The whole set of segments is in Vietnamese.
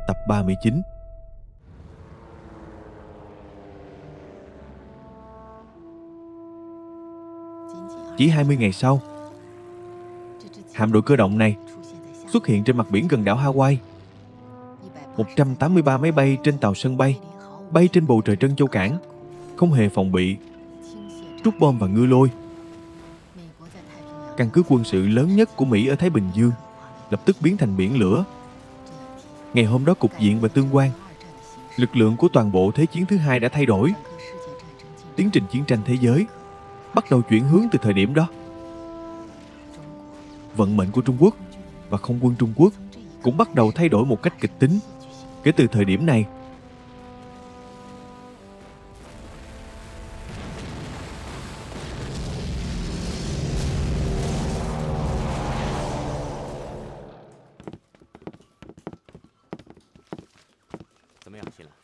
Tập 39. Chỉ 20 ngày sau, hạm đội cơ động này xuất hiện trên mặt biển gần đảo Hawaii. 183 máy bay trên tàu sân bay, bay trên bầu trời Trân Châu Cảng, không hề phòng bị, trút bom và ngư lôi. Căn cứ quân sự lớn nhất của Mỹ ở Thái Bình Dương lập tức biến thành biển lửa. Ngày hôm đó cục diện và tương quan, lực lượng của toàn bộ Thế chiến thứ hai đã thay đổi. Tiến trình chiến tranh thế giới bắt đầu chuyển hướng từ thời điểm đó. Vận mệnh của Trung Quốc và không quân Trung Quốc cũng bắt đầu thay đổi một cách kịch tính. Kể từ thời điểm này,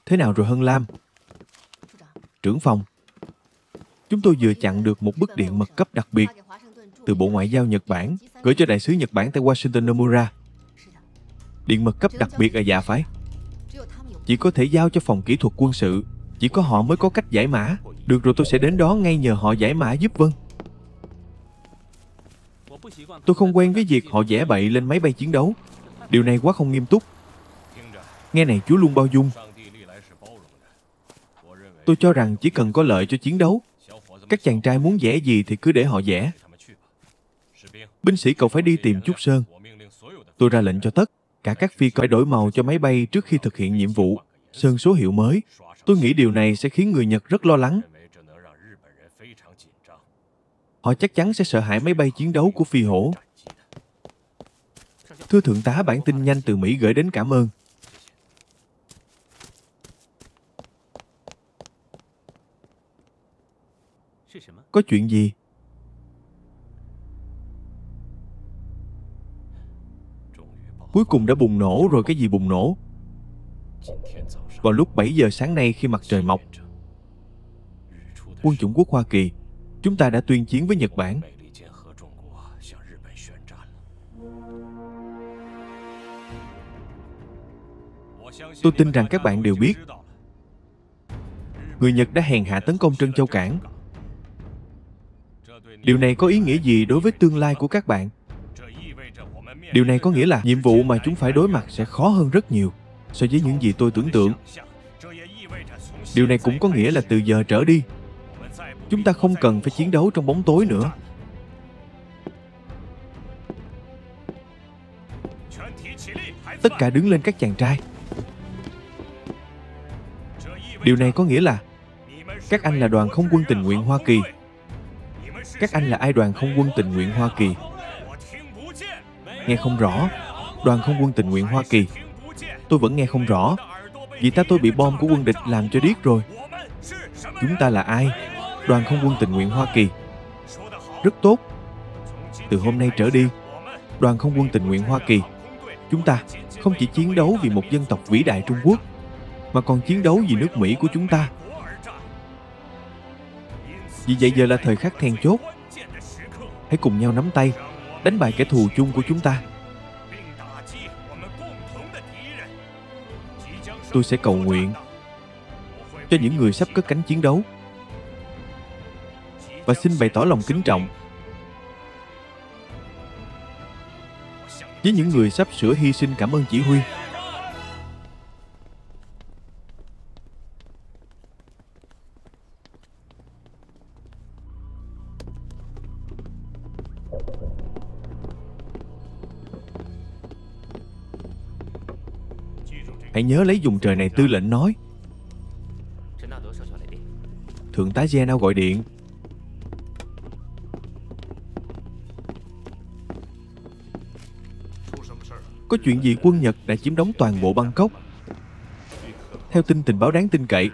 thế nào rồi Hân Lam? Trưởng phòng, chúng tôi vừa chặn được một bức điện mật cấp đặc biệt từ Bộ Ngoại giao Nhật Bản gửi cho đại sứ Nhật Bản tại Washington Nomura. Điện mật cấp đặc biệt à? Dạ phải. Chỉ có thể giao cho phòng kỹ thuật quân sự, chỉ có họ mới có cách giải mã. Được rồi, tôi sẽ đến đó ngay nhờ họ giải mã giúp. Vâng. Tôi không quen với việc họ vẽ bậy lên máy bay chiến đấu. Điều này quá không nghiêm túc. Nghe này, Chúa luôn bao dung. Tôi cho rằng chỉ cần có lợi cho chiến đấu, các chàng trai muốn vẽ gì thì cứ để họ vẽ. Binh sĩ cậu phải đi tìm Trúc Sơn. Tôi ra lệnh cho tất cả các phi công phải đổi màu cho máy bay trước khi thực hiện nhiệm vụ, sơn số hiệu mới. Tôi nghĩ điều này sẽ khiến người Nhật rất lo lắng. Họ chắc chắn sẽ sợ hãi máy bay chiến đấu của Phi Hổ. Thưa Thượng tá, bản tin nhanh từ Mỹ gửi đến, cảm ơn. Có chuyện gì? Cuối cùng đã bùng nổ rồi. Cái gì bùng nổ? Vào lúc 7 giờ sáng nay, khi mặt trời mọc, quân chủng quốc Hoa Kỳ, chúng ta đã tuyên chiến với Nhật Bản. Tôi tin rằng các bạn đều biết, người Nhật đã hèn hạ tấn công Trân Châu Cảng. Điều này có ý nghĩa gì đối với tương lai của các bạn? Điều này có nghĩa là nhiệm vụ mà chúng phải đối mặt sẽ khó hơn rất nhiều so với những gì tôi tưởng tượng. Điều này cũng có nghĩa là từ giờ trở đi, chúng ta không cần phải chiến đấu trong bóng tối nữa. Tất cả đứng lên các chàng trai. Điều này có nghĩa là các anh là đoàn không quân tình nguyện Hoa Kỳ. Các anh là ai? Đoàn không quân tình nguyện Hoa Kỳ. Nghe không rõ. Đoàn không quân tình nguyện Hoa Kỳ. Tôi vẫn nghe không rõ. Vì tôi bị bom của quân địch làm cho điếc rồi. Chúng ta là ai? Đoàn không quân tình nguyện Hoa Kỳ. Rất tốt. Từ hôm nay trở đi, đoàn không quân tình nguyện Hoa Kỳ, chúng ta không chỉ chiến đấu vì một dân tộc vĩ đại Trung Quốc, mà còn chiến đấu vì nước Mỹ của chúng ta. Vì vậy giờ là thời khắc then chốt. Hãy cùng nhau nắm tay, đánh bại kẻ thù chung của chúng ta. Tôi sẽ cầu nguyện cho những người sắp cất cánh chiến đấu, và xin bày tỏ lòng kính trọng với những người sắp sửa hy sinh. Cảm ơn chỉ huy. Hãy nhớ lấy dùng trời này, tư lệnh nói. Thượng tá Genao gọi điện. Có chuyện gì? Quân Nhật đã chiếm đóng toàn bộ Bangkok. Theo tin tình báo đáng tin cậy,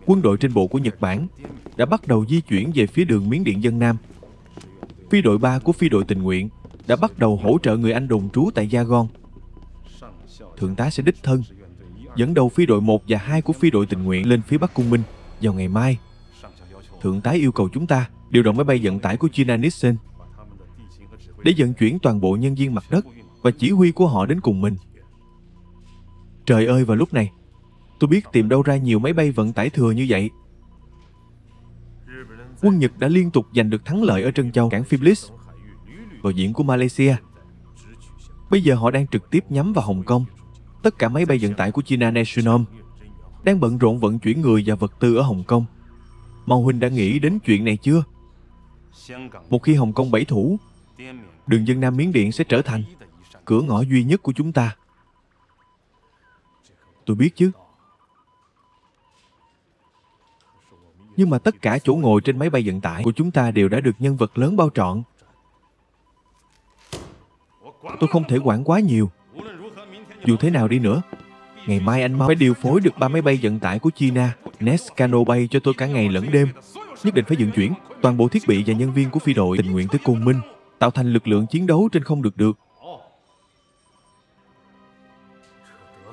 quân đội trên bộ của Nhật Bản đã bắt đầu di chuyển về phía đường Miến Điện Vân Nam. Phi đội 3 của phi đội tình nguyện đã bắt đầu hỗ trợ người Anh đồn trú tại Yangon. Thượng tá sẽ đích thân dẫn đầu phi đội 1 và 2 của phi đội tình nguyện lên phía Bắc Cung Minh vào ngày mai. Thượng tá yêu cầu chúng ta điều động máy bay vận tải của China Nixon để vận chuyển toàn bộ nhân viên mặt đất và chỉ huy của họ đến cùng mình. Trời ơi, vào lúc này, tôi biết tìm đâu ra nhiều máy bay vận tải thừa như vậy. Quân Nhật đã liên tục giành được thắng lợi ở Trân Châu, cảng Phiblis, bờ biển của Malaysia. Bây giờ họ đang trực tiếp nhắm vào Hồng Kông. Tất cả máy bay vận tải của China National đang bận rộn vận chuyển người và vật tư ở Hồng Kông. Mao Huynh đã nghĩ đến chuyện này chưa? Một khi Hồng Kông bẫy thủ, đường dân Nam Miến Điện sẽ trở thành cửa ngõ duy nhất của chúng ta. Tôi biết chứ. Nhưng mà tất cả chỗ ngồi trên máy bay vận tải của chúng ta đều đã được nhân vật lớn bao trọn. Tôi không thể quản quá nhiều. Dù thế nào đi nữa, ngày mai anh Mao phải điều phối được 3 máy bay vận tải của China Nescano bay cho tôi cả ngày lẫn đêm. Nhất định phải vận chuyển toàn bộ thiết bị và nhân viên của phi đội tình nguyện tới Côn Minh, tạo thành lực lượng chiến đấu trên không được.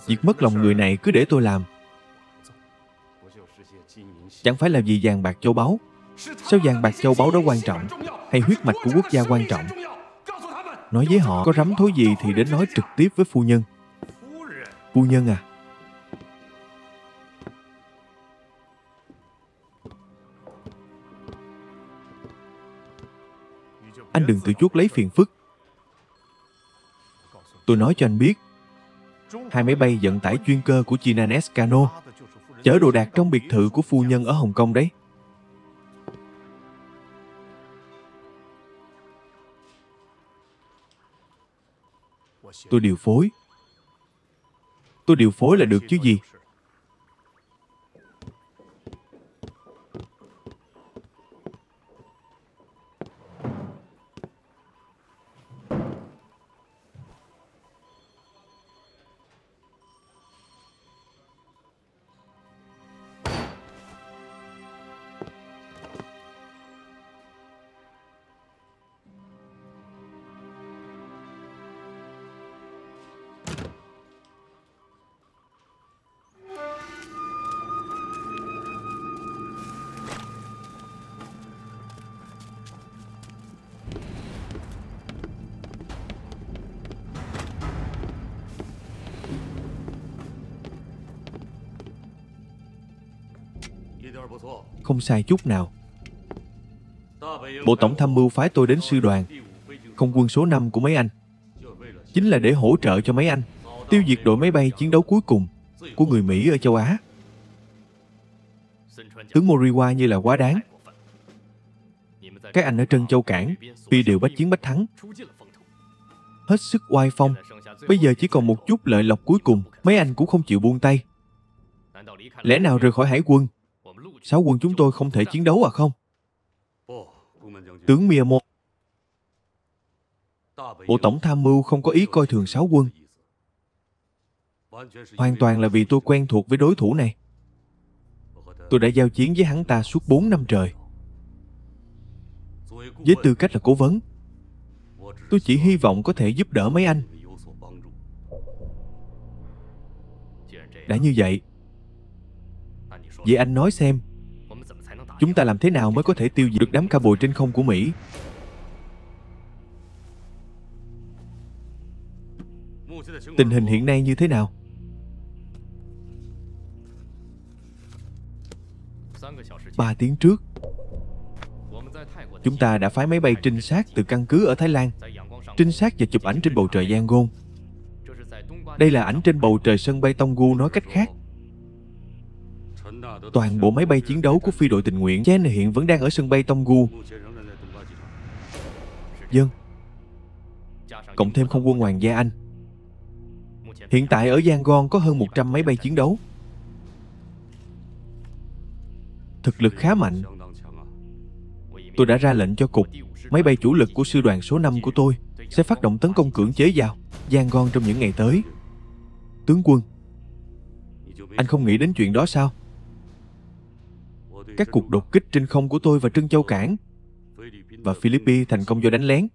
Việc mất lòng người này cứ để tôi làm. Chẳng phải là vì vàng bạc châu báu. Sao vàng bạc châu báu đó quan trọng, hay huyết mạch của quốc gia quan trọng? Nói với họ có rắm thối gì thì đến nói trực tiếp với phu nhân. Phu nhân à, anh đừng tự chuốc lấy phiền phức. Tôi nói cho anh biết, 2 máy bay vận tải chuyên cơ của China Nescano chở đồ đạc trong biệt thự của phu nhân ở Hồng Kông đấy. Tôi điều phối. Tôi điều phối là được chứ gì. Không sai chút nào. Bộ Tổng tham mưu phái tôi đến sư đoàn không quân số 5 của mấy anh, chính là để hỗ trợ cho mấy anh tiêu diệt đội máy bay chiến đấu cuối cùng của người Mỹ ở châu Á. Tướng Moriwa như là quá đáng. Các anh ở Trân Châu cảng tuy đều bách chiến bách thắng, hết sức oai phong. Bây giờ chỉ còn một chút lợi lộc cuối cùng, mấy anh cũng không chịu buông tay. Lẽ nào rời khỏi hải quân, 6 quân chúng tôi không thể chiến đấu à không? Tướng Miyamoto, Bộ Tổng tham mưu không có ý coi thường 6 quân. Hoàn toàn là vì tôi quen thuộc với đối thủ này. Tôi đã giao chiến với hắn ta suốt 4 năm trời. Với tư cách là cố vấn, tôi chỉ hy vọng có thể giúp đỡ mấy anh. Đã như vậy, vậy anh nói xem, chúng ta làm thế nào mới có thể tiêu diệt được đám ca bồi trên không của Mỹ? Tình hình hiện nay như thế nào? 3 tiếng trước, chúng ta đã phái máy bay trinh sát từ căn cứ ở Thái Lan trinh sát và chụp ảnh trên bầu trời Yangon. Đây là ảnh trên bầu trời sân bay Tonggu. Nói cách khác, toàn bộ máy bay chiến đấu của phi đội tình nguyện Chen hiện vẫn đang ở sân bay Tonggu. Vâng. Cộng thêm không quân Hoàng gia Anh, hiện tại ở Yangon có hơn 100 máy bay chiến đấu. Thực lực khá mạnh. Tôi đã ra lệnh cho cục máy bay chủ lực của sư đoàn số 5 của tôi sẽ phát động tấn công cưỡng chế vào Yangon trong những ngày tới. Tướng quân, anh không nghĩ đến chuyện đó sao? Các cuộc đột kích trên không của tôi và Trân Châu cảng và Philippines thành công do đánh lén.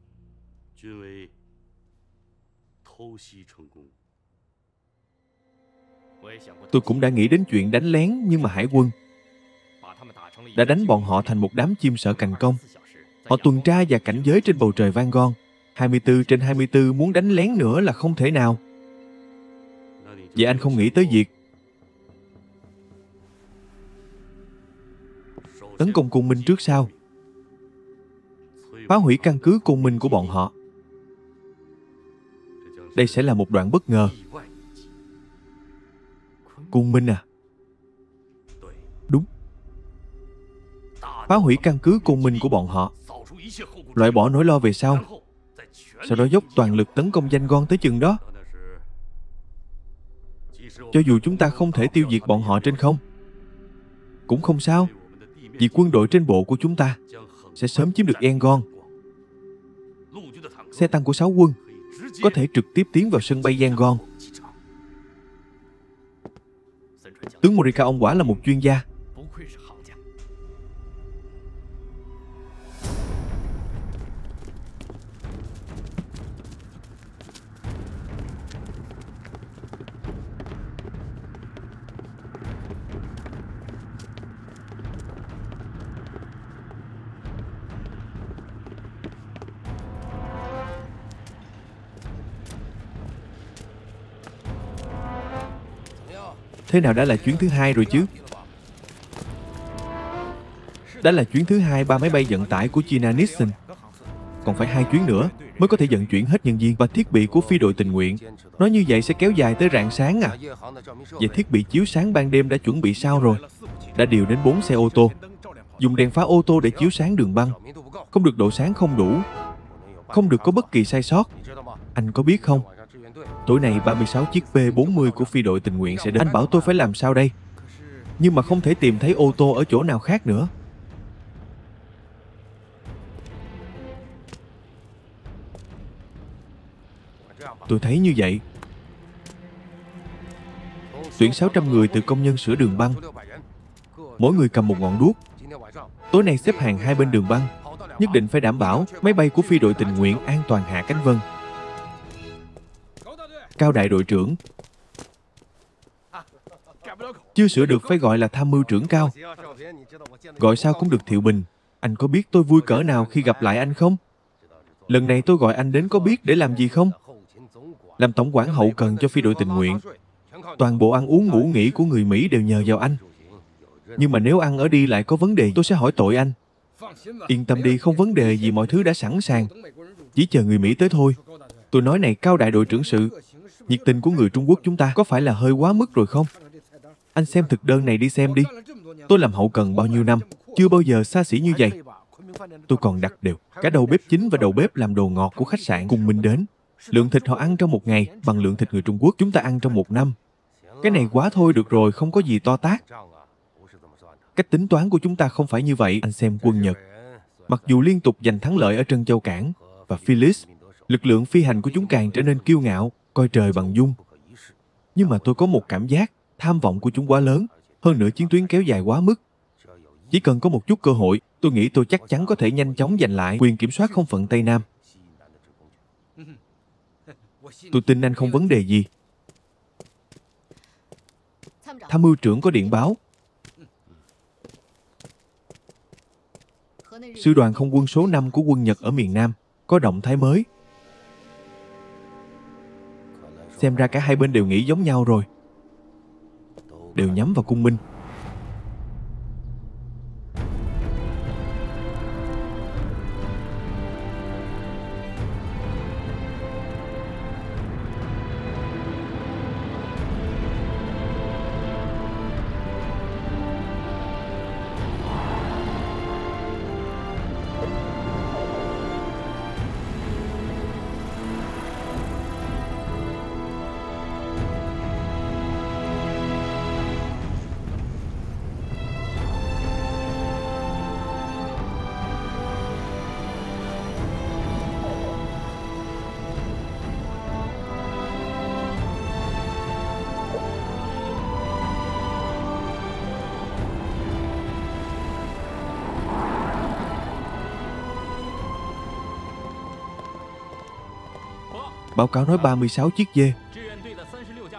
Tôi cũng đã nghĩ đến chuyện đánh lén, nhưng mà hải quân đã đánh bọn họ thành một đám chim sợ cành cong. Họ tuần tra và cảnh giới trên bầu trời Yangon 24/24, muốn đánh lén nữa là không thể nào. Vậy anh không nghĩ tới việc tấn công Côn Minh trước sao? Phá hủy căn cứ Côn Minh của bọn họ. Đây sẽ là một đoạn bất ngờ. Côn Minh à? Đúng. Phá hủy căn cứ Côn Minh của bọn họ, loại bỏ nỗi lo về sau, sau đó dốc toàn lực tấn công Danh Gon tới chừng đó. Cho dù chúng ta không thể tiêu diệt bọn họ trên không, cũng không sao, vì quân đội trên bộ của chúng ta sẽ sớm chiếm được Yangon. Xe tăng của 6 quân có thể trực tiếp tiến vào sân bay Yangon. Tướng Morika ông quả là một chuyên gia. Thế nào đã là chuyến thứ 2 rồi chứ? Đã là chuyến thứ 2 3 máy bay vận tải của China Nixon. Còn phải 2 chuyến nữa mới có thể vận chuyển hết nhân viên và thiết bị của phi đội tình nguyện. Nói như vậy sẽ kéo dài tới rạng sáng à? Vậy thiết bị chiếu sáng ban đêm đã chuẩn bị sao rồi? Đã điều đến 4 xe ô tô, dùng đèn phá ô tô để chiếu sáng đường băng. Không được độ sáng không đủ, không được có bất kỳ sai sót. Anh có biết không? Tối nay 36 chiếc P-40 của phi đội tình nguyện sẽ đến. Anh bảo tôi phải làm sao đây? Nhưng mà không thể tìm thấy ô tô ở chỗ nào khác nữa. Tôi thấy như vậy. Tuyển 600 người từ công nhân sửa đường băng, mỗi người cầm một ngọn đuốc. Tối nay xếp hàng hai bên đường băng, nhất định phải đảm bảo máy bay của phi đội tình nguyện an toàn hạ cánh vân. Cao đại đội trưởng. Chưa sửa được phải gọi là tham mưu trưởng Cao. Gọi sao cũng được Thiệu Bình. Anh có biết tôi vui cỡ nào khi gặp lại anh không? Lần này tôi gọi anh đến có biết để làm gì không? Làm tổng quản hậu cần cho phi đội tình nguyện. Toàn bộ ăn uống ngủ nghỉ của người Mỹ đều nhờ vào anh. Nhưng mà nếu ăn ở đi lại có vấn đề, tôi sẽ hỏi tội anh. Yên tâm đi, không vấn đề gì, mọi thứ đã sẵn sàng. Chỉ chờ người Mỹ tới thôi. Tôi nói này Cao đại đội trưởng sự, nhiệt tình của người Trung Quốc chúng ta có phải là hơi quá mức rồi không? Anh xem thực đơn này đi xem đi. Tôi làm hậu cần bao nhiêu năm, chưa bao giờ xa xỉ như vậy. Tôi còn đặt đều cả đầu bếp chính và đầu bếp làm đồ ngọt của khách sạn cùng mình đến. Lượng thịt họ ăn trong một ngày bằng lượng thịt người Trung Quốc chúng ta ăn trong một năm. Cái này quá thôi, được rồi, không có gì to tát. Cách tính toán của chúng ta không phải như vậy. Anh xem quân Nhật, mặc dù liên tục giành thắng lợi ở Trân Châu Cảng và Phyllis, lực lượng phi hành của chúng càng trở nên kiêu ngạo, coi trời bằng dung. Nhưng mà tôi có một cảm giác tham vọng của chúng quá lớn, hơn nữa chiến tuyến kéo dài quá mức. Chỉ cần có một chút cơ hội, tôi nghĩ tôi chắc chắn có thể nhanh chóng giành lại quyền kiểm soát không phận Tây Nam. Tôi tin anh không vấn đề gì. Tham mưu trưởng có điện báo. Sư đoàn không quân số 5 của quân Nhật ở miền Nam có động thái mới. Xem ra cả hai bên đều nghĩ giống nhau rồi. Đều nhắm vào Cung Minh. Báo cáo nói 36 chiếc dê,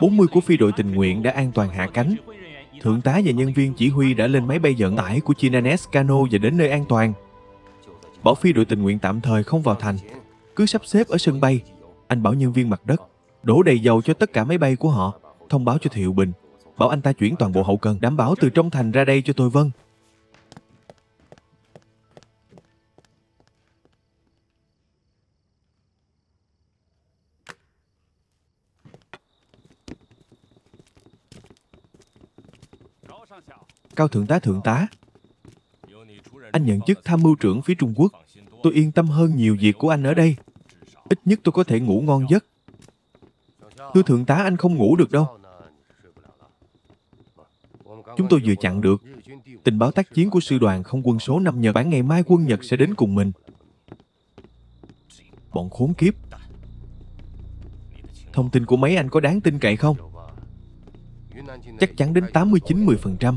40 của phi đội tình nguyện đã an toàn hạ cánh. Thượng tá và nhân viên chỉ huy đã lên máy bay vận tải của Chinanes Cano và đến nơi an toàn. Bảo phi đội tình nguyện tạm thời không vào thành, cứ sắp xếp ở sân bay. Anh bảo nhân viên mặt đất đổ đầy dầu cho tất cả máy bay của họ. Thông báo cho Thiệu Bình, bảo anh ta chuyển toàn bộ hậu cần đảm bảo từ trong thành ra đây cho tôi. Vâng. Cao thượng tá, thượng tá, anh nhận chức tham mưu trưởng phía Trung Quốc. Tôi yên tâm hơn nhiều việc của anh ở đây. Ít nhất tôi có thể ngủ ngon giấc. Thưa thượng tá, anh không ngủ được đâu. Chúng tôi vừa chặn được tình báo tác chiến của sư đoàn không quân số 5 Nhật. Bản ngày mai quân Nhật sẽ đến cùng mình. Bọn khốn kiếp. Thông tin của mấy anh có đáng tin cậy không? Chắc chắn đến 80-90%.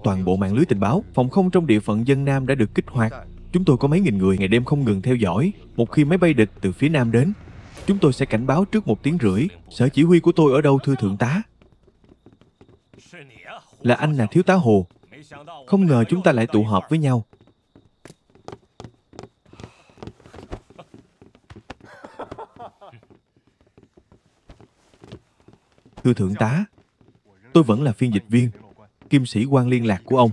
Toàn bộ mạng lưới tình báo, phòng không trong địa phận Vân Nam đã được kích hoạt. Chúng tôi có mấy nghìn người ngày đêm không ngừng theo dõi. Một khi máy bay địch từ phía Nam đến, chúng tôi sẽ cảnh báo trước 1 tiếng rưỡi. Sở chỉ huy của tôi ở đâu thưa thượng tá? Là anh là thiếu tá Hồ. Không ngờ chúng ta lại tụ họp với nhau. Thưa thượng tá, tôi vẫn là phiên dịch viên, kim sĩ quan liên lạc của ông.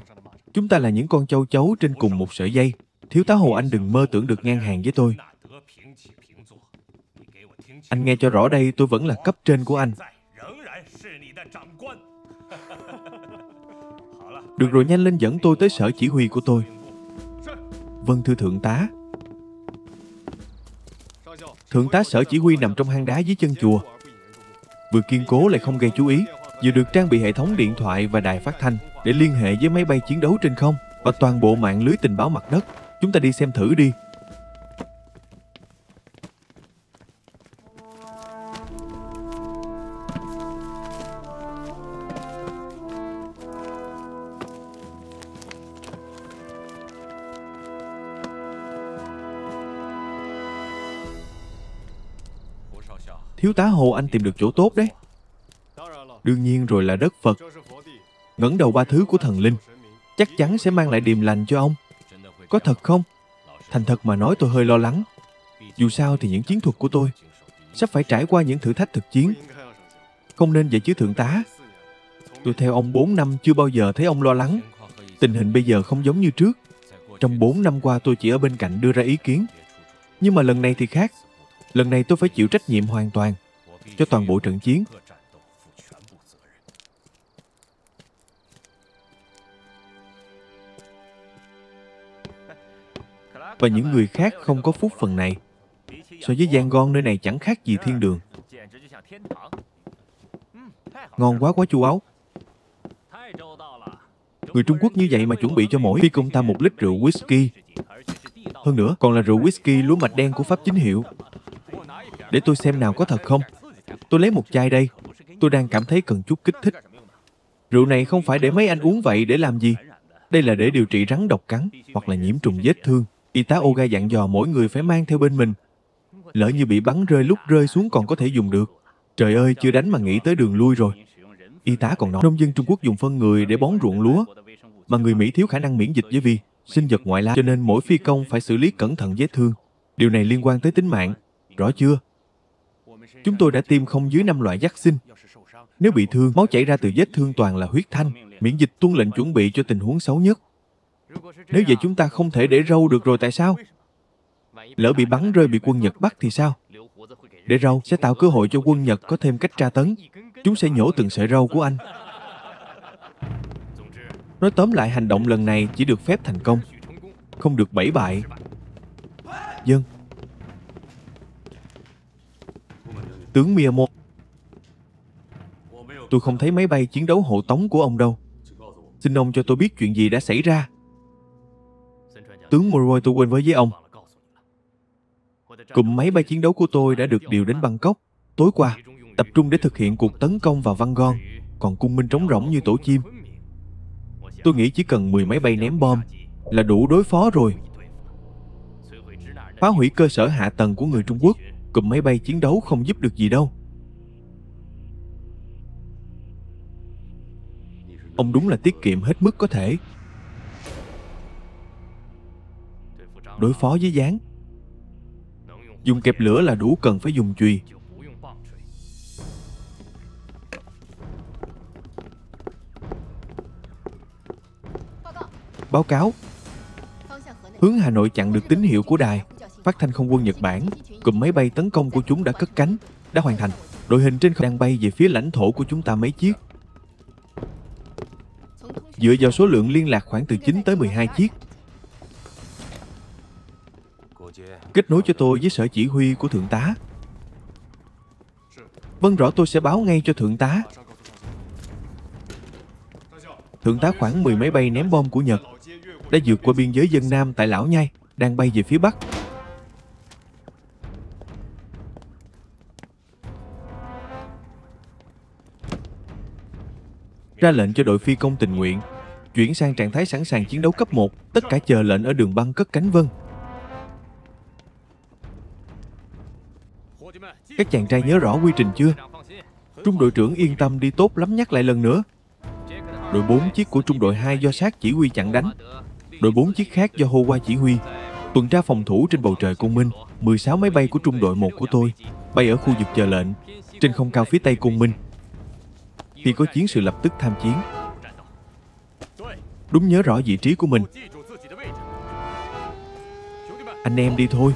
Chúng ta là những con châu chấu trên cùng một sợi dây. Thiếu tá Hồ, anh đừng mơ tưởng được ngang hàng với tôi. Anh nghe cho rõ đây, tôi vẫn là cấp trên của anh. Được rồi, nhanh lên dẫn tôi tới sở chỉ huy của tôi. Vâng thưa thượng tá. Thượng tá, sở chỉ huy nằm trong hang đá dưới chân chùa. Vừa kiên cố lại không gây chú ý, vừa được trang bị hệ thống điện thoại và đài phát thanh để liên hệ với máy bay chiến đấu trên không và toàn bộ mạng lưới tình báo mặt đất. Chúng ta đi xem thử đi. Thiếu tá Hồ, anh tìm được chỗ tốt đấy. Đương nhiên rồi, là đất Phật. Ngẩng đầu 3 thứ của thần linh chắc chắn sẽ mang lại điềm lành cho ông. Có thật không? Thành thật mà nói, tôi hơi lo lắng. Dù sao thì những chiến thuật của tôi sắp phải trải qua những thử thách thực chiến. Không nên vậy chứ thượng tá. Tôi theo ông 4 năm chưa bao giờ thấy ông lo lắng. Tình hình bây giờ không giống như trước. Trong 4 năm qua tôi chỉ ở bên cạnh đưa ra ý kiến. Nhưng mà lần này thì khác. Lần này tôi phải chịu trách nhiệm hoàn toàn cho toàn bộ trận chiến. Và những người khác không có phúc phần này. So với Yangon, nơi này chẳng khác gì thiên đường. Ngon quá, quá chu áo. Người Trung Quốc như vậy mà chuẩn bị cho mỗi phi công ta 1 lít rượu whisky. Hơn nữa còn là rượu whisky lúa mạch đen của Pháp chính hiệu. Để tôi xem nào, có thật không? Tôi lấy một chai đây. Tôi đang cảm thấy cần chút kích thích. Rượu này không phải để mấy anh uống vậy để làm gì. Đây là để điều trị rắn độc cắn hoặc là nhiễm trùng vết thương. Y tá Oga dặn dò mỗi người phải mang theo bên mình. Lỡ như bị bắn rơi, lúc rơi xuống còn có thể dùng được. Trời ơi, chưa đánh mà nghĩ tới đường lui rồi. Y tá còn nói, nông dân Trung Quốc dùng phân người để bón ruộng lúa, mà người Mỹ thiếu khả năng miễn dịch với vi sinh vật ngoại lai, cho nên mỗi phi công phải xử lý cẩn thận vết thương. Điều này liên quan tới tính mạng. Rõ chưa? Chúng tôi đã tiêm không dưới 5 loại vaccine. Nếu bị thương, máu chảy ra từ vết thương toàn là huyết thanh. Miễn dịch tuân lệnh chuẩn bị cho tình huống xấu nhất. Nếu vậy chúng ta không thể để râu được rồi, tại sao? Lỡ bị bắn rơi bị quân Nhật bắt thì sao? Để râu sẽ tạo cơ hội cho quân Nhật có thêm cách tra tấn. Chúng sẽ nhổ từng sợi râu của anh. Nói tóm lại, hành động lần này chỉ được phép thành công, không được bẫy bại. Vâng. Tướng Miyamoto, tôi không thấy máy bay chiến đấu hộ tống của ông đâu. Xin ông cho tôi biết chuyện gì đã xảy ra. Tướng Moroi, tôi quên với ông. Cụm máy bay chiến đấu của tôi đã được điều đến Bangkok tối qua, tập trung để thực hiện cuộc tấn công vào Yangon. Còn cung minh trống rỗng như tổ chim. Tôi nghĩ chỉ cần 10 máy bay ném bom là đủ đối phó rồi. Phá hủy cơ sở hạ tầng của người Trung Quốc, cụm máy bay chiến đấu không giúp được gì đâu. Ông đúng là tiết kiệm hết mức có thể. Đối phó với gián, dùng kẹp lửa là đủ, cần phải dùng chùy. Báo cáo. Hướng Hà Nội chặn được tín hiệu của đài phát thanh không quân Nhật Bản. Cụm máy bay tấn công của chúng đã cất cánh, đã hoàn thành. Đội hình trên không đang bay về phía lãnh thổ của chúng ta mấy chiếc. Dựa vào số lượng liên lạc khoảng từ 9 tới 12 chiếc. Kết nối cho tôi với sở chỉ huy của thượng tá. Vâng, rõ, tôi sẽ báo ngay cho thượng tá. Thượng tá, khoảng 10 máy bay ném bom của Nhật đã vượt qua biên giới Vân Nam tại Lão Nhai, đang bay về phía Bắc. Ra lệnh cho đội phi công tình nguyện chuyển sang trạng thái sẵn sàng chiến đấu cấp 1. Tất cả chờ lệnh ở đường băng cất cánh. Vâng. Các chàng trai nhớ rõ quy trình chưa? Trung đội trưởng yên tâm đi, tốt lắm, nhắc lại lần nữa. Đội 4 chiếc của trung đội 2 do Sát chỉ huy chặn đánh. Đội 4 chiếc khác do Hô Qua chỉ huy. Tuần tra phòng thủ trên bầu trời Côn Minh. 16 máy bay của trung đội 1 của tôi bay ở khu vực chờ lệnh trên không cao phía tây Côn Minh. Khi có chiến sự lập tức tham chiến. Đúng, nhớ rõ vị trí của mình. Anh em đi thôi.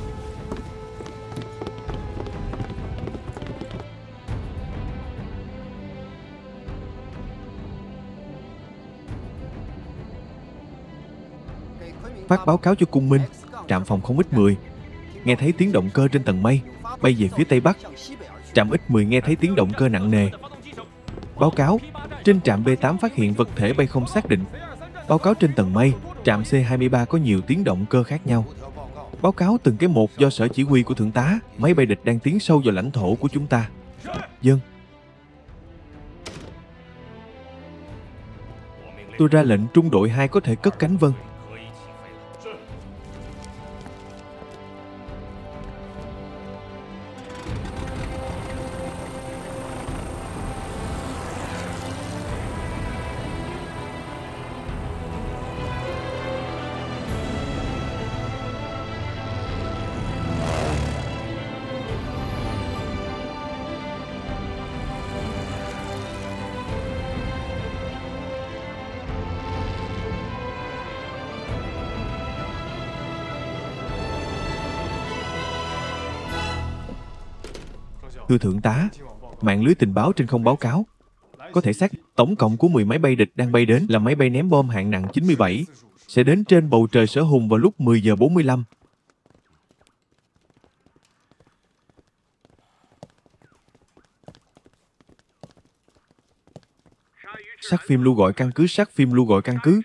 Phát báo cáo cho Cung Minh. Trạm phòng không X-10 nghe thấy tiếng động cơ trên tầng mây, bay về phía tây bắc. Trạm X-10 nghe thấy tiếng động cơ nặng nề. Báo cáo, trên trạm B8 phát hiện vật thể bay không xác định. Báo cáo trên tầng mây, trạm C23 có nhiều tiếng động cơ khác nhau. Báo cáo từng cái một do sở chỉ huy của thượng tá. Máy bay địch đang tiến sâu vào lãnh thổ của chúng ta. Vâng. Tôi ra lệnh trung đội 2 có thể cất cánh. Vâng. Thưa thượng tá, mạng lưới tình báo trên không báo cáo có thể xác tổng cộng của 10 máy bay địch đang bay đến là máy bay ném bom hạng nặng 97 sẽ đến trên bầu trời Sở Hùng vào lúc 10 giờ 45. Sát phim lưu gọi căn cứ, sát phim lưu gọi căn cứ.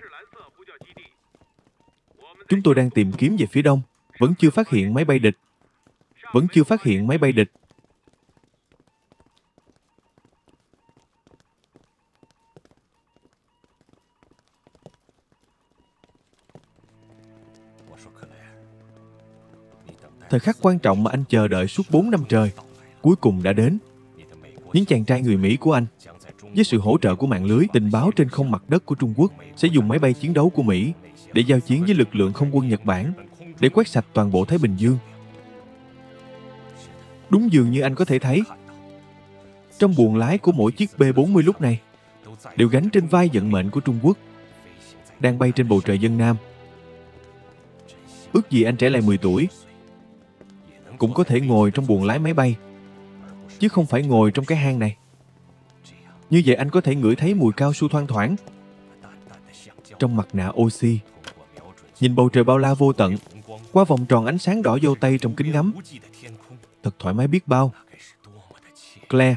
Chúng tôi đang tìm kiếm về phía đông, vẫn chưa phát hiện máy bay địch. Vẫn chưa phát hiện máy bay địch. Thời khắc quan trọng mà anh chờ đợi suốt 4 năm trời cuối cùng đã đến. Những chàng trai người Mỹ của anh, với sự hỗ trợ của mạng lưới tình báo trên không mặt đất của Trung Quốc, sẽ dùng máy bay chiến đấu của Mỹ để giao chiến với lực lượng không quân Nhật Bản, để quét sạch toàn bộ Thái Bình Dương. Đúng dường như anh có thể thấy, trong buồng lái của mỗi chiếc B-40 lúc này đều gánh trên vai vận mệnh của Trung Quốc, đang bay trên bầu trời Vân Nam. Ước gì anh trẻ lại 10 tuổi cũng có thể ngồi trong buồng lái máy bay, chứ không phải ngồi trong cái hang này. Như vậy anh có thể ngửi thấy mùi cao su thoang thoảng trong mặt nạ oxy, nhìn bầu trời bao la vô tận qua vòng tròn ánh sáng đỏ dâu tây trong kính ngắm. Thật thoải mái biết bao. Claire.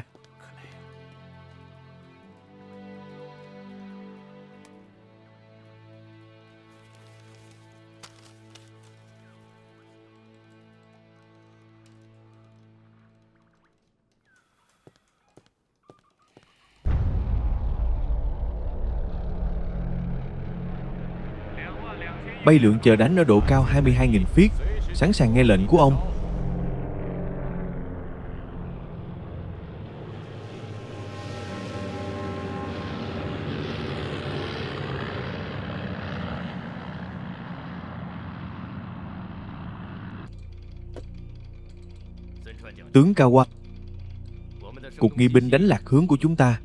Bay lượn chờ đánh ở độ cao 22.000 feet, sẵn sàng nghe lệnh của ông. Tướng Kawa, cuộc nghi binh đánh lạc hướng của chúng ta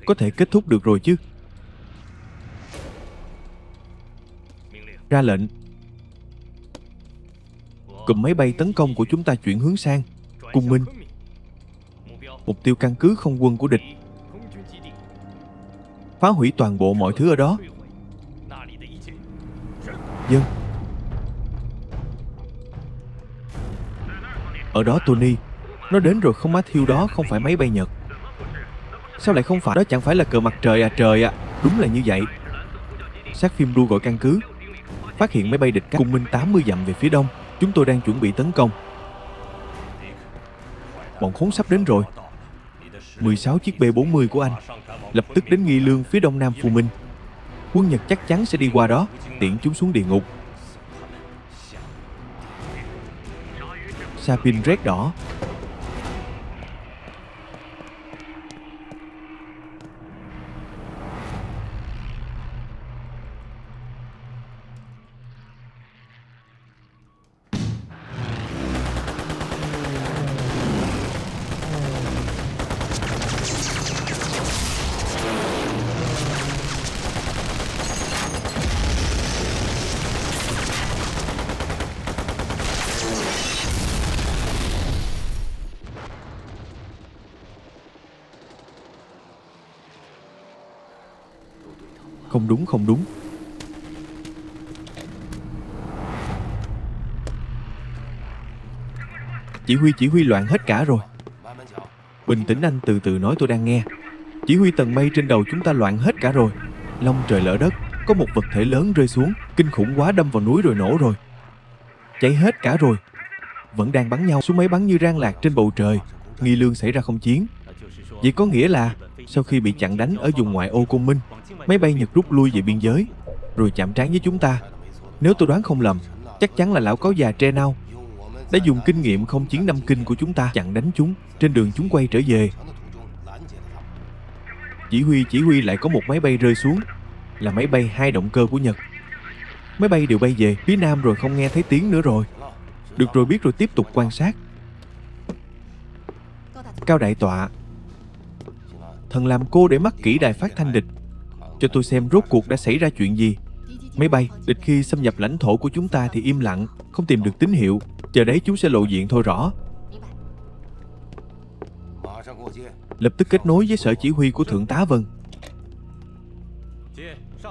có thể kết thúc được rồi chứ? Ra lệnh. Cụm máy bay tấn công của chúng ta chuyển hướng sang Cung Minh. Mục tiêu căn cứ không quân của địch. Phá hủy toàn bộ mọi thứ ở đó. Dân. Ở đó Tony. Nó đến rồi không, Matthew, đó không phải máy bay Nhật. Sao lại không phải? Đó chẳng phải là cờ mặt trời à? Trời ạ, đúng là như vậy. Sát phim đua gọi căn cứ. Phát hiện máy bay địch cách Cung Minh 80 dặm về phía đông. Chúng tôi đang chuẩn bị tấn công. Bọn khốn sắp đến rồi. 16 chiếc B-40 của anh lập tức đến Nghi Lương phía đông nam Phù Minh. Quân Nhật chắc chắn sẽ đi qua đó, tiễn chúng xuống địa ngục. Sapin Red đỏ. Không đúng, không đúng. Chỉ huy loạn hết cả rồi. Bình tĩnh anh, từ từ nói, tôi đang nghe. Chỉ huy, tầng mây trên đầu chúng ta loạn hết cả rồi. Long trời lỡ đất, có một vật thể lớn rơi xuống, kinh khủng quá, đâm vào núi rồi nổ rồi. Cháy hết cả rồi. Vẫn đang bắn nhau, súng máy bắn như rang lạc trên bầu trời. Nghi Lương xảy ra không chiến. Vậy có nghĩa là sau khi bị chặn đánh ở vùng ngoại ô Côn Minh, máy bay Nhật rút lui về biên giới, rồi chạm trán với chúng ta. Nếu tôi đoán không lầm, chắc chắn là lão cáo già Trenau đã dùng kinh nghiệm không chiến năm kinh của chúng ta chặn đánh chúng trên đường chúng quay trở về. Chỉ huy lại có một máy bay rơi xuống, là máy bay 2 động cơ của Nhật. Máy bay đều bay về phía nam rồi, không nghe thấy tiếng nữa rồi. Được rồi, biết rồi, tiếp tục quan sát. Cao đại tọa, thần làm cô để mắt kỹ đài phát thanh địch, cho tôi xem rốt cuộc đã xảy ra chuyện gì. Máy bay địch khi xâm nhập lãnh thổ của chúng ta thì im lặng, không tìm được tín hiệu. Chờ đấy chúng sẽ lộ diện thôi. Rõ. Lập tức kết nối với sở chỉ huy của Thượng tá Vân.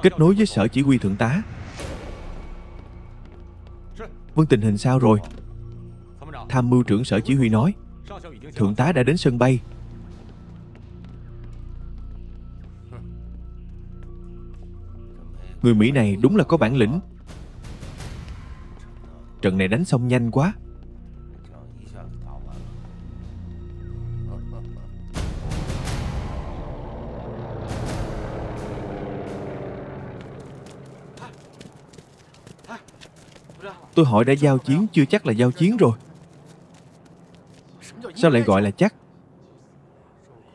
Kết nối với sở chỉ huy Thượng tá. Vân, tình hình sao rồi? Tham mưu trưởng sở chỉ huy nói Thượng tá đã đến sân bay. Người Mỹ này đúng là có bản lĩnh. Trận này đánh xong nhanh quá. Tôi hỏi đã giao chiến chưa? Chắc là giao chiến rồi. Sao lại gọi là chắc?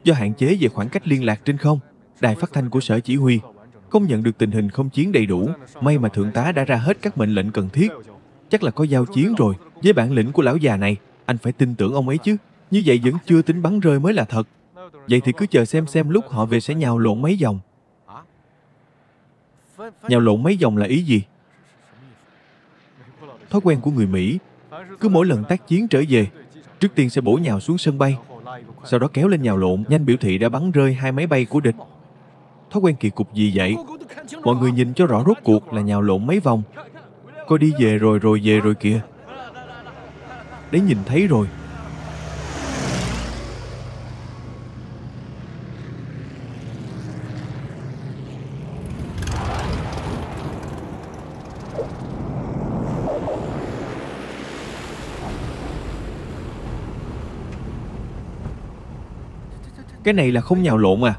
Do hạn chế về khoảng cách liên lạc trên không, đài phát thanh của sở chỉ huy không nhận được tình hình không chiến đầy đủ. May mà thượng tá đã ra hết các mệnh lệnh cần thiết. Chắc là có giao chiến rồi. Với bản lĩnh của lão già này, anh phải tin tưởng ông ấy chứ. Như vậy vẫn chưa tính bắn rơi mới là thật. Vậy thì cứ chờ xem lúc họ về sẽ nhào lộn mấy vòng. Nhào lộn mấy vòng là ý gì? Thói quen của người Mỹ, cứ mỗi lần tác chiến trở về, trước tiên sẽ bổ nhào xuống sân bay, sau đó kéo lên nhào lộn, nhanh biểu thị đã bắn rơi 2 máy bay của địch. Thói quen kỳ cục gì vậy? Mọi người nhìn cho rõ rốt cuộc là nhào lộn mấy vòng. Coi đi về rồi về rồi kìa. Đấy, nhìn thấy rồi. Cái này là không nhào lộn à?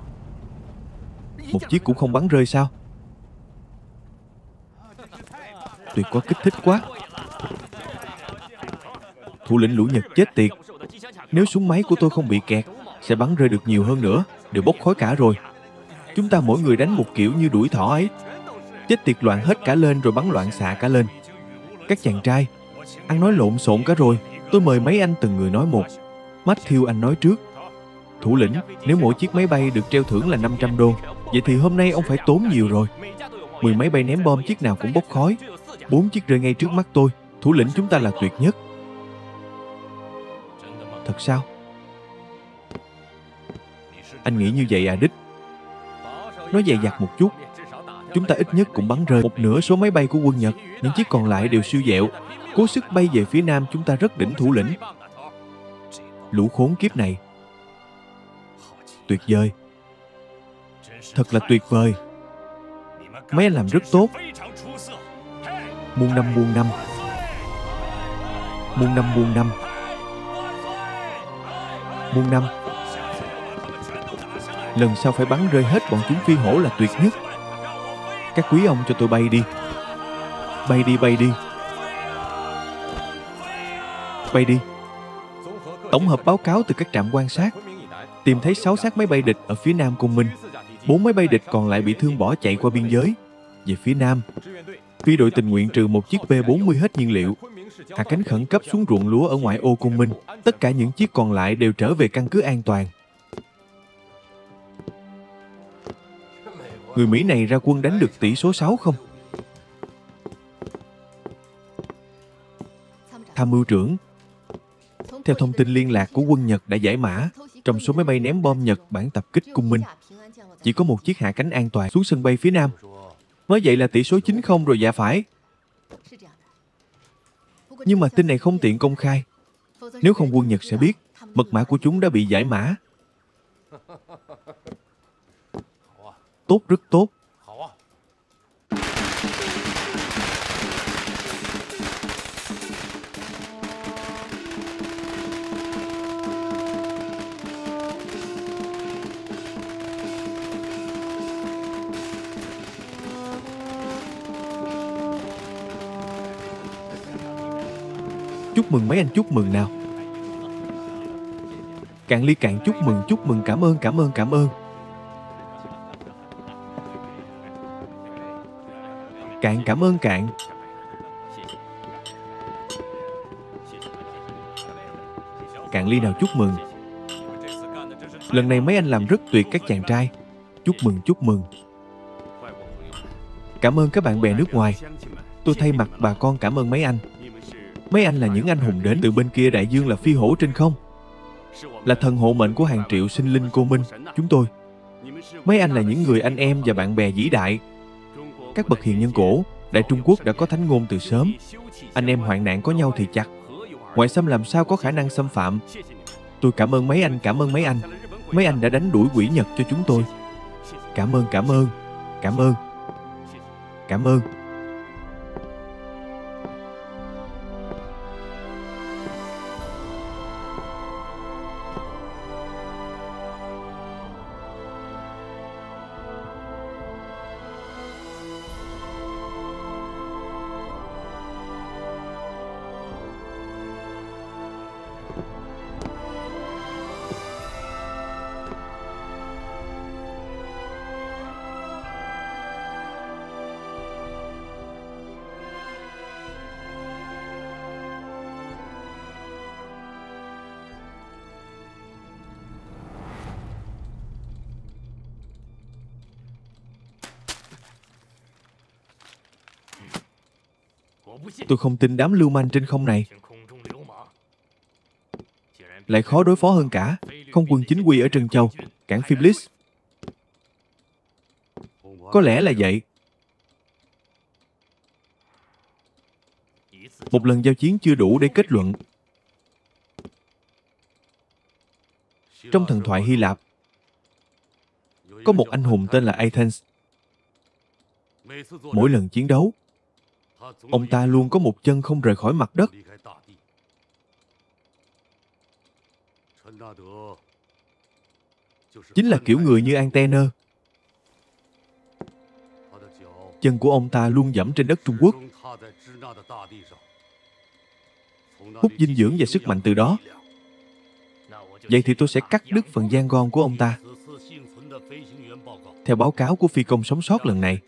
Một chiếc cũng không bắn rơi sao? Tuyệt quá, kích thích quá. Thủ lĩnh lũ Nhật chết tiệt. Nếu súng máy của tôi không bị kẹt, sẽ bắn rơi được nhiều hơn nữa. Đều bốc khói cả rồi. Chúng ta mỗi người đánh một kiểu như đuổi thỏ ấy. Chết tiệt, loạn hết cả lên rồi bắn loạn xạ cả lên. Các chàng trai, ăn nói lộn xộn cả rồi. Tôi mời mấy anh từng người nói một. Matthew, anh nói trước. Thủ lĩnh, nếu mỗi chiếc máy bay được treo thưởng là 500 đô, vậy thì hôm nay ông phải tốn nhiều rồi. 10 máy bay ném bom chiếc nào cũng bốc khói. 4 chiếc rơi ngay trước mắt tôi. Thủ lĩnh chúng ta là tuyệt nhất. Thật sao? Anh nghĩ như vậy à đích? Nói dè dặt một chút. Chúng ta ít nhất cũng bắn rơi một nửa số máy bay của quân Nhật. Những chiếc còn lại đều siêu dẹo, cố sức bay về phía nam. Chúng ta rất đỉnh thủ lĩnh. Lũ khốn kiếp này. Tuyệt vời. Thật là tuyệt vời. Mấy anh làm rất tốt. Muôn năm muôn năm. Muôn năm muôn năm. Muôn năm. Lần sau phải bắn rơi hết bọn chúng phi hổ là tuyệt nhất. Các quý ông cho tôi bay đi. Bay đi, bay đi. Bay đi. Tổng hợp báo cáo từ các trạm quan sát. Tìm thấy 6 xác máy bay địch ở phía nam Côn Minh. 4 máy bay địch còn lại bị thương bỏ chạy qua biên giới. Về phía nam, phi đội tình nguyện trừ một chiếc B-40 hết nhiên liệu. Hạ cánh khẩn cấp xuống ruộng lúa ở ngoại ô Côn Minh. Tất cả những chiếc còn lại đều trở về căn cứ an toàn. Người Mỹ này ra quân đánh được tỷ số 6 không? Tham mưu trưởng, theo thông tin liên lạc của quân Nhật đã giải mã, trong số máy bay ném bom Nhật Bản tập kích Cung Minh, chỉ có một chiếc hạ cánh an toàn xuống sân bay phía nam. Nói vậy là tỷ số 9-0 rồi dạ phải. Nhưng mà tin này không tiện công khai. Nếu không quân Nhật sẽ biết mật mã của chúng đã bị giải mã. Tốt, rất tốt. Chúc mừng mấy anh, chúc mừng nào. Cạn ly cạn, chúc mừng, cảm ơn, cảm ơn, cảm ơn. Cạn, cảm ơn cạn. Cạn ly nào, chúc mừng. Lần này mấy anh làm rất tuyệt các chàng trai. Chúc mừng, chúc mừng. Cảm ơn các bạn bè nước ngoài. Tôi thay mặt bà con cảm ơn mấy anh. Mấy anh là những anh hùng đến từ bên kia đại dương, là phi hổ trên không, là thần hộ mệnh của hàng triệu sinh linh Cô Minh chúng tôi. Mấy anh là những người anh em và bạn bè vĩ đại, các bậc hiền nhân cổ. Đại Trung Quốc đã có thánh ngôn từ sớm: anh em hoạn nạn có nhau thì chặt, ngoại xâm làm sao có khả năng xâm phạm. Tôi cảm ơn mấy anh, cảm ơn mấy anh. Mấy anh đã đánh đuổi quỷ Nhật cho chúng tôi. Cảm ơn, cảm ơn, cảm ơn, cảm ơn. Tôi không tin đám lưu manh trên không này lại khó đối phó hơn cả không quân chính quy ở Trân Châu, cảng Phiblis. Có lẽ là vậy. Một lần giao chiến chưa đủ để kết luận. Trong thần thoại Hy Lạp có một anh hùng tên là Athens. Mỗi lần chiến đấu, ông ta luôn có một chân không rời khỏi mặt đất. Chính là kiểu người như Antenor. Chân của ông ta luôn dẫm trên đất Trung Quốc, hút dinh dưỡng và sức mạnh từ đó. Vậy thì tôi sẽ cắt đứt phần gian gòn của ông ta. Theo báo cáo của phi công sống sót lần này,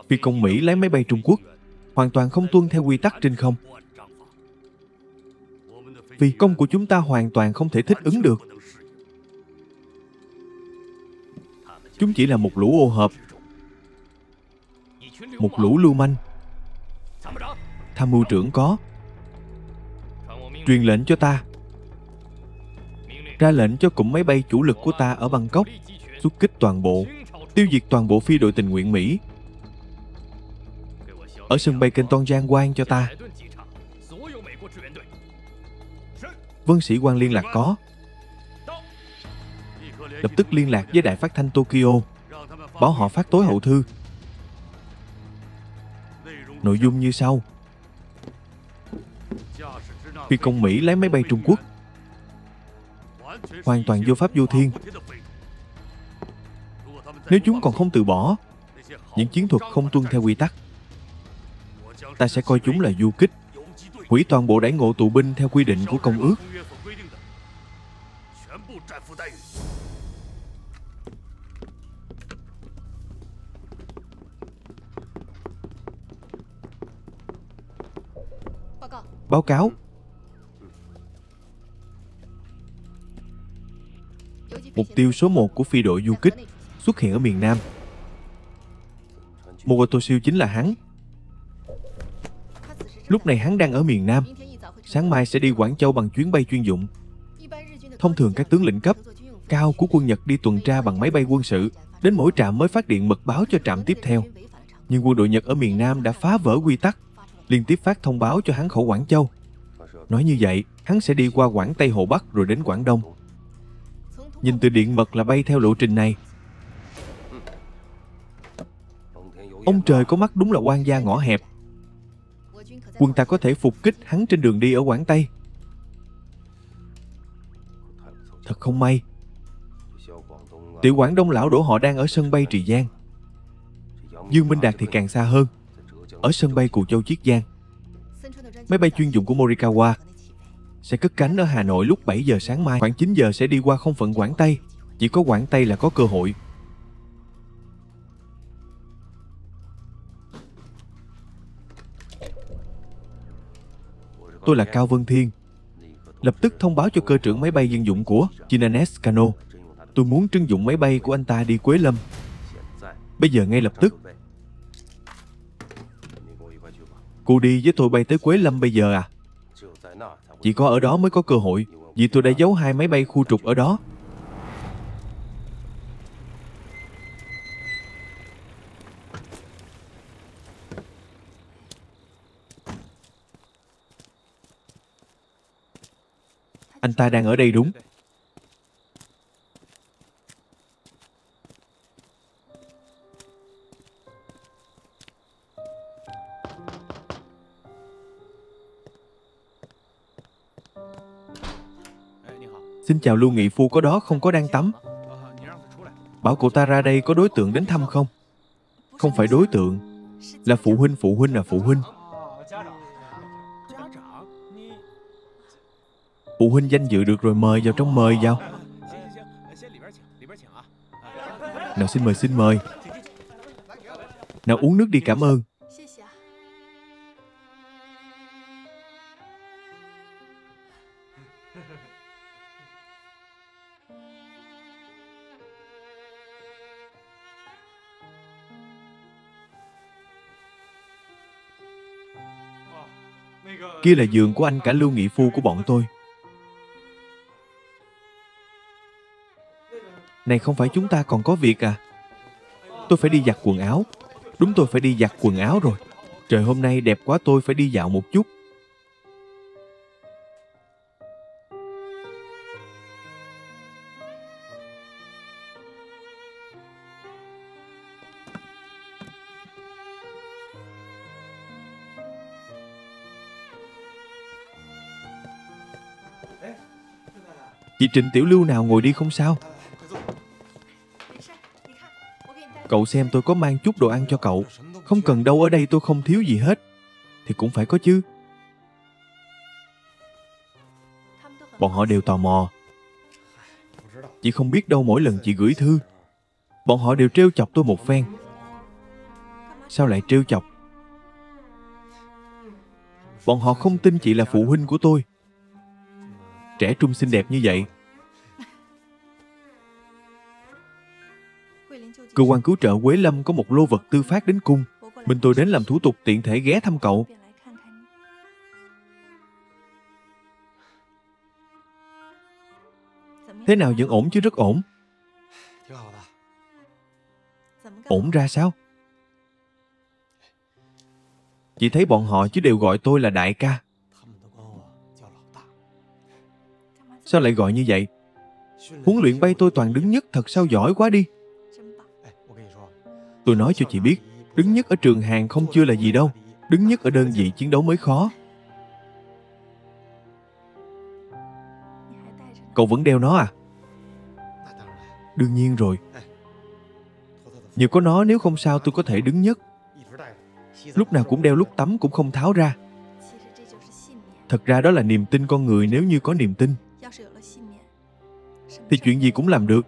phi công Mỹ lái máy bay Trung Quốc hoàn toàn không tuân theo quy tắc trên không. Phi công của chúng ta hoàn toàn không thể thích ứng được. Chúng chỉ là một lũ ô hợp, một lũ lưu manh. Tham mưu trưởng có truyền lệnh cho ta, ra lệnh cho cụm máy bay chủ lực của ta ở Bangkok xuất kích toàn bộ, tiêu diệt toàn bộ phi đội tình nguyện Mỹ. Ở sân bay Kenton Giang quan cho ta. Vân, sĩ quan liên lạc có. Lập tức liên lạc với đài phát thanh Tokyo, bảo họ phát tối hậu thư. Nội dung như sau: phi công Mỹ lái máy bay Trung Quốc hoàn toàn vô pháp vô thiên. Nếu chúng còn không từ bỏ những chiến thuật không tuân theo quy tắc, ta sẽ coi chúng là du kích, hủy toàn bộ đãi ngộ tù binh theo quy định của công ước. Báo cáo. Mục tiêu số 1 của phi đội du kích xuất hiện ở miền Nam. Mogotoshio chính là hắn. Lúc này hắn đang ở miền Nam. Sáng mai sẽ đi Quảng Châu bằng chuyến bay chuyên dụng. Thông thường các tướng lĩnh cấp cao của quân Nhật đi tuần tra bằng máy bay quân sự, đến mỗi trạm mới phát điện mật báo cho trạm tiếp theo. Nhưng quân đội Nhật ở miền Nam đã phá vỡ quy tắc, liên tiếp phát thông báo cho hắn khẩu Quảng Châu. Nói như vậy, hắn sẽ đi qua Quảng Tây Hồ Bắc rồi đến Quảng Đông. Nhìn từ điện mật là bay theo lộ trình này. Ông trời có mắt đúng là oan gia ngõ hẹp. Quân ta có thể phục kích hắn trên đường đi ở Quảng Tây. Thật không may, tiểu Quảng Đông lão đổ họ đang ở sân bay Trì Giang. Dương Minh Đạt thì càng xa hơn, ở sân bay Cù Châu Chiết Giang. Máy bay chuyên dụng của Morikawa sẽ cất cánh ở Hà Nội lúc 7 giờ sáng mai. Khoảng 9 giờ sẽ đi qua không phận Quảng Tây. Chỉ có Quảng Tây là có cơ hội. Tôi là Cao Vân Thiên. Lập tức thông báo cho cơ trưởng máy bay dân dụng của Chinanes Cano. Tôi muốn trưng dụng máy bay của anh ta đi Quế Lâm. Bây giờ ngay lập tức. Cô đi với tôi bay tới Quế Lâm bây giờ à? Chỉ có ở đó mới có cơ hội, vì tôi đã giấu 2 máy bay khu trục ở đó. Anh ta đang ở đây đúng. Xin chào Lưu Nghị Phu có đó không, có đang tắm. Bảo cậu ta ra đây, có đối tượng đến thăm không? Không phải đối tượng, là phụ huynh. Phụ huynh là phụ huynh. Phụ huynh danh dự được rồi, mời vào trong, mời vào. Nào xin mời, xin mời. Nào uống nước đi, cảm ơn. Kia là giường của anh cả Lưu Nghị Phu của bọn tôi. Này, không phải chúng ta còn có việc à? Tôi phải đi giặt quần áo. Đúng, tôi phải đi giặt quần áo rồi. Trời hôm nay đẹp quá, tôi phải đi dạo một chút. Chị Trịnh Tiểu Lưu nào, ngồi đi không sao. Cậu xem tôi có mang chút đồ ăn cho cậu. Không cần đâu, ở đây tôi không thiếu gì hết. Thì cũng phải có chứ. Bọn họ đều tò mò. Chị không biết đâu, mỗi lần chị gửi thư, bọn họ đều trêu chọc tôi một phen. Sao lại trêu chọc? Bọn họ không tin chị là phụ huynh của tôi. Trẻ trung xinh đẹp như vậy. Cơ quan cứu trợ Quế Lâm có một lô vật tư phát đến cung. Bên tôi đến làm thủ tục, tiện thể ghé thăm cậu. Thế nào vẫn ổn chứ, rất ổn. Ổn ra sao? Chị thấy bọn họ chứ đều gọi tôi là đại ca. Sao lại gọi như vậy? Huấn luyện bay tôi toàn đứng nhất, thật sao giỏi quá đi. Tôi nói cho chị biết, đứng nhất ở trường hàng không chưa là gì đâu. Đứng nhất ở đơn vị chiến đấu mới khó. Cậu vẫn đeo nó à? Đương nhiên rồi. Nhờ có nó, nếu không sao tôi có thể đứng nhất. Lúc nào cũng đeo, lúc tắm cũng không tháo ra. Thật ra đó là niềm tin con người. Nếu như có niềm tin thì chuyện gì cũng làm được.